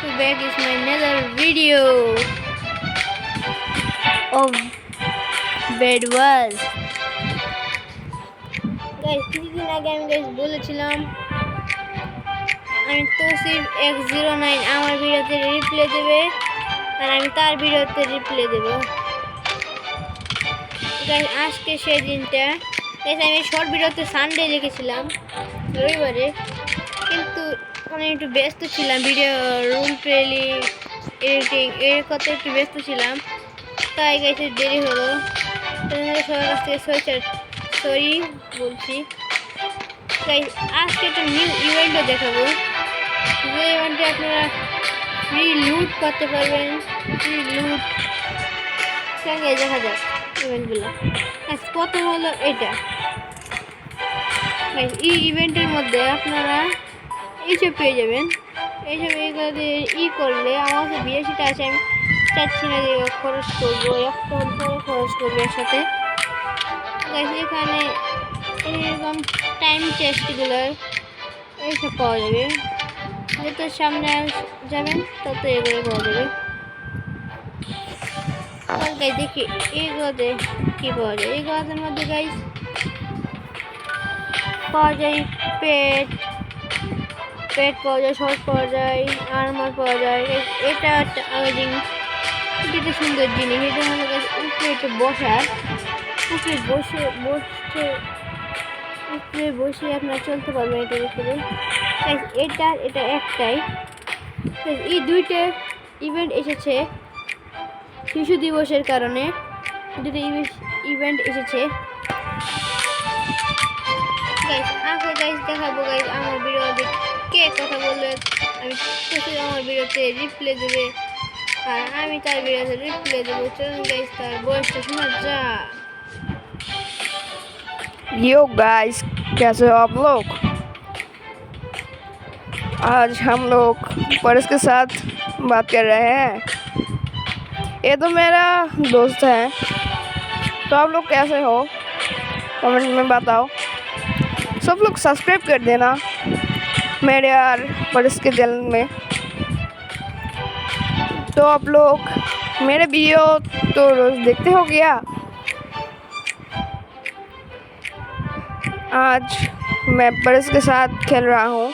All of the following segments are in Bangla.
to back is my another video of bed wars. Guys, কিছুদিন আগে আমি guys বলেছিলাম আমি তৌসিফ X09 আমার ভিডিওতে রিপ্লে দেবে আর আমি তার ভিডিওতে রিপ্লে দেব। গাইস আজকে সেই দিনটা। গাইস আমি শর্ট ভিডিওতে সানডে লিখেছিলাম রবিবারে, কিন্তু আমি একটু ব্যস্ত ছিলাম ভিডিও রুল প্লে এডিটিং এর কথা একটু ব্যস্ত ছিলাম, তাই গাইস দেরি হলো। সবার কাছ থেকে সরি বলছি। গাইস আজকে একটা নিউ ইভেন্টও দেখাবো, যে ইভেন্টে আপনারা ফ্রি লুট করতে পারবেন। ফ্রি লুট সঙ্গে দেখা যাক ইভেন্টগুলো। প্রথম হলো এটা। এই ইভেন্টের মধ্যে আপনারা এইসব পেয়ে যাবেন। এইসব এইগুলো দিয়ে করলে আমার কাছে 82টা আছে, আমি চাচ্ছি না যে খরচ করবো, একটা পরে খরচ করবো এর সাথে। এখানে এরকম টাইম চেস্টগুলোর এইসব পাওয়া যাবে। যত সামনে যাবেন তত এগুলো পাওয়া যাবে। গাইস দেখি এগুলোতে কি পাওয়া যায়। এগুলোর মধ্যে গাইস পাওয়া যায় পেট পাওয়া যায়, শর্ট পাওয়া যায়, আর্মার পাওয়া যায়। এটা একটা আমেজিং, এটা সুন্দর জিনিস। এটা হলো গাইস উপরে একটু বসার, উপরে বসে আপনারা চলতে পারবেন এটার উপরে। এটা একটাই। এই দুইটা ইভেন্ট এসেছে শিশু দিবসের কারণে, দুটো ইভেন্ট এসেছে। আগে গাইস দেখাবো গাইস আমার ভিডিওতে কে কথা বলবে। আমি আমার ভিডিওতে রিপ্লে দেবে আর আমি তার ভিডিওতে রিপ্লে দেবো। চলুন গাইস তার বয়সটা শোনা যা। यो गाइस, कैसे हो आप लोग। आज हम लोग परस के साथ बात कर रहे हैं। ये तो मेरा दोस्त है, तो आप लोग कैसे हो कमेंट में बताओ। सब लोग सब्सक्राइब कर देना मेरे यार परस के चैनल में। तो आप लोग मेरे वीडियो तो रोज़ देखते हो क्या। आज मैं परस के साथ खेल रहा हूँ,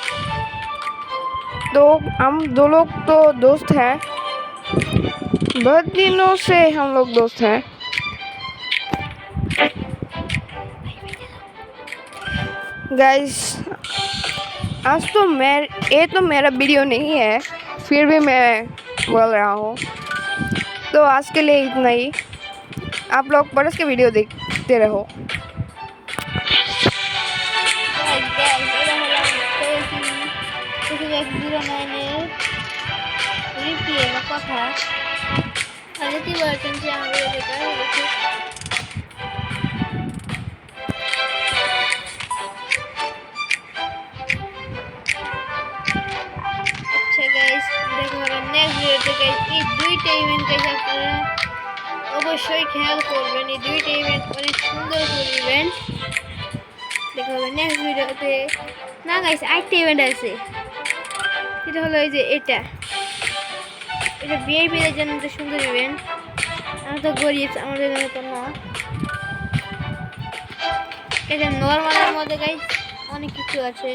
तो हम दो लोग तो दोस्त हैं, बहुत दिनों से हम लोग दोस्त हैं। गाइस आज तो ये तो मेरा वीडियो नहीं है, फिर भी मैं बोल रहा हूँ। तो आज के लिए इतना ही। आप लोग परस के वीडियो देखते रहो। X09 রিপ্লে বা কথা আর কি বলছেন যে আমাদের এটা হচ্ছে। আচ্ছা গাইস দেখা হবে নেক্সট ভিডিওতে। গাইস এই দুইটা ইভেন্ট গাইস আপনারা অবশ্যই খেয়াল করবেন। এই দুইটা ইভেন্ট অনেক সুন্দর ইভেন্ট। দেখা হবে নেক্সট ভিডিওতে। না গাইস আরেকটা ইভেন্ট আছে, এটা হলো এই যে এটা ভিআইপিদের জন্য একটা সুন্দর ইভেন্ট। আমরা তো গরিব, আমাদের জন্য তো না। এটা নর্মালের মধ্যে গাইস অনেক কিছু আছে,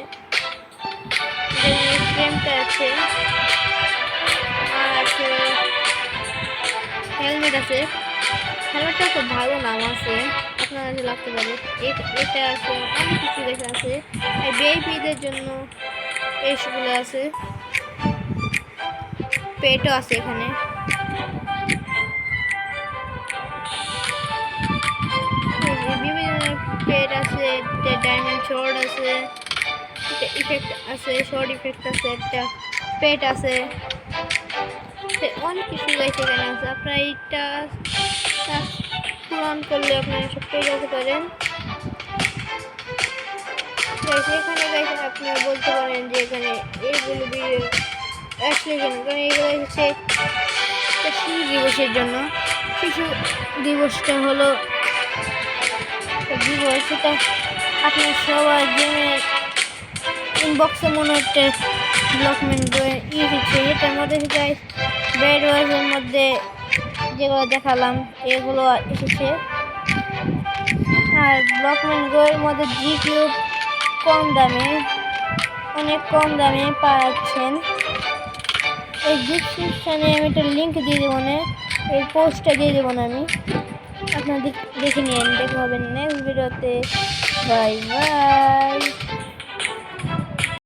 ফ্রেমটা আছে আর আছে হেলমেট আছে। হেলমেটটা খুব ভালো নাম আছে, আপনার কাছে লাগতে পারে। এটা আছে, অনেক কিছু দেখা আছে। আর ভিআইপিদের জন্য এইসবগুলো আছে, পেটও আছে এখানে। বিভিন্ন পেট আছে, ডায়মন্ড শর্ট আছে, ইফেক্ট আছে, শর্ট ইফেক্ট আছে, একটা পেট আছে, অনেক কিছু গাইছে এখানে আছে। আপনারা এইটা পূরণ করলে আপনারা সব পেয়ে যেতে পারেন। এখানে গাইছে আপনারা বলতে পারেন যে এখানে এইগুলো ভিডিও আসলে কেন, কারণ এইগুলো হচ্ছে শিশু দিবসের জন্য। শিশু দিবসটা হলো দিবস, সেটা আপনার সবার গেমের ইনবক্সে মনে হচ্ছে ব্লকমেন্ট এসেছে, এটার মধ্যে গাইস বেড ওয়ার্সের মধ্যে যেগুলো দেখালাম এগুলো এসেছে। আর ব্লকমেন্ট গোয়ের মধ্যে জি কিউব কম দামে, অনেক কম দামে পাচ্ছেন। এই ডিসক্রিপশানে আমি একটা লিঙ্ক দিয়ে দেবো না, এই পোস্টটা দিয়ে দেবো না আমি, আপনাদের দেখে নিন। দেখা হবে নেক্সট ভিডিওতে। Bye bye.